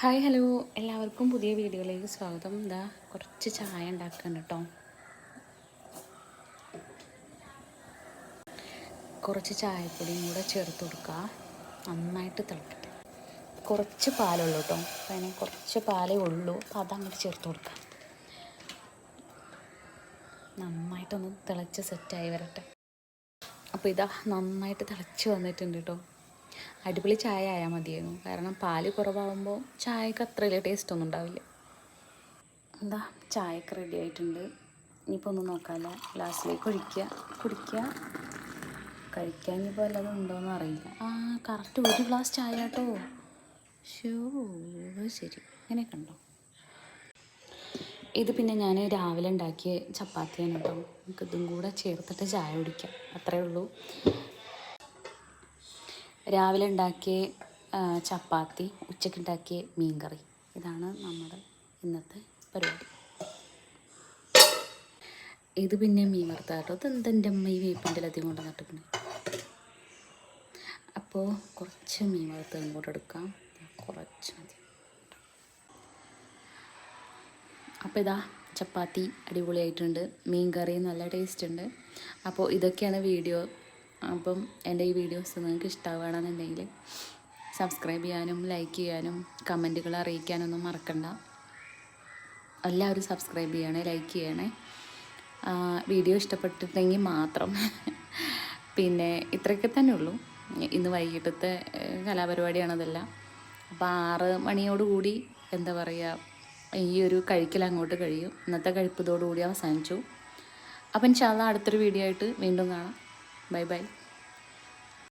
Hi hello എല്ലാവർക്കും പുതിയ വീഡിയോയിലേക്ക് സ്വാഗതം. ഇതാ കുറച്ച് ചായ ഉണ്ടാക്കാൻ കേട്ടോ. കുറച്ച് ചായപ്പൊടിയും കൂടെ ചേർത്ത് കൊടുക്കുക. നന്നായിട്ട് തിളക്കട്ടെ. കുറച്ച് പാലുള്ളൂ കേട്ടോ. അപ്പോൾ അതിന് കുറച്ച് പാലേ ഉള്ളൂ. അപ്പോൾ അതങ്ങോട്ട് ചേർത്ത് കൊടുക്കുക. നന്നായിട്ടൊന്ന് തിളച്ച് സെറ്റായി വരട്ടെ. അപ്പോൾ ഇതാ നന്നായിട്ട് തിളച്ച് വന്നിട്ടുണ്ട് കേട്ടോ. അടിപൊളി ചായ ആയാൽ മതിയായിരുന്നു. കാരണം പാല് കുറവാകുമ്പോൾ ചായക്ക് അത്ര വലിയ ടേസ്റ്റ് ഒന്നും ഉണ്ടാവില്ല. എന്താ ചായക്ക് റെഡി ആയിട്ടുണ്ട്. ഇനിയിപ്പോൾ ഒന്നും നോക്കാമല്ല, ഗ്ലാസ്സിലേക്ക് കുടിക്കുക. കഴിക്കാൻ ഇനിയിപ്പോൾ വല്ലതും ഉണ്ടോയെന്ന് അറിയില്ല. കറക്റ്റ് ഒരു ഗ്ലാസ് ചായ കേട്ടോ. ശരി, ഇങ്ങനെയൊക്കെ ഉണ്ടോ? ഇത് പിന്നെ ഞാൻ രാവിലെ ഉണ്ടാക്കിയ ചപ്പാത്തിയാണ് കേട്ടോ. നമുക്ക് ഇതും കൂടെ ചേർത്തിട്ട് ചായ കുടിക്കാം, അത്രയേ ഉള്ളൂ. രാവിലെ ഉണ്ടാക്കിയ ചപ്പാത്തി, ഉച്ചയ്ക്ക് ഉണ്ടാക്കിയ മീൻ കറി. ഇതാണ് നമ്മുടെ ഇന്നത്തെ പരിപാടി. ഇത് പിന്നെ മീൻ വറുത്താട്ടോ. ഇതെന്തെൻ്റെ അമ്മ ഈ വേപ്പിൻ്റെ ലതി കൊണ്ട് നട്ടിട്ടുണ്ട്. അപ്പോൾ കുറച്ച് മീൻ വറുത്ത് അങ്ങോട്ട് എടുക്കാം. കുറച്ച് മതി. അപ്പോൾ ഇതാ ചപ്പാത്തി അടിപൊളിയായിട്ടുണ്ട്. മീൻ കറി നല്ല ടേസ്റ്റ് ഉണ്ട്. അപ്പോൾ ഇതൊക്കെയാണ് വീഡിയോ. അപ്പം എൻ്റെ ഈ വീഡിയോസ് നിങ്ങൾക്ക് ഇഷ്ടമാവുകയാണെന്നുണ്ടെങ്കിൽ സബ്സ്ക്രൈബ് ചെയ്യാനും ലൈക്ക് ചെയ്യാനും കമൻറ്റുകൾ അറിയിക്കാനൊന്നും മറക്കണ്ട. എല്ലാവരും സബ്സ്ക്രൈബ് ചെയ്യണേ, ലൈക്ക് ചെയ്യണേ. വീഡിയോ ഇഷ്ടപ്പെട്ടിട്ടുണ്ടെങ്കിൽ മാത്രം. പിന്നെ ഇത്രയൊക്കെ തന്നെ ഉള്ളൂ. ഇന്ന് വൈകിട്ടത്തെ കലാപരിപാടിയാണതെല്ലാം. അപ്പോൾ 6 മണിയോടുകൂടി എന്താ പറയുക, ഈ ഒരു കഴിക്കൽ അങ്ങോട്ട് കഴിയും. ഇന്നത്തെ കഴിപ്പ് ഇതോടുകൂടി അവസാനിച്ചു. അപ്പം ഇൻഷാ അല്ലാഹ് അടുത്തൊരു വീഡിയോ ആയിട്ട് വീണ്ടും കാണാം. Bye bye.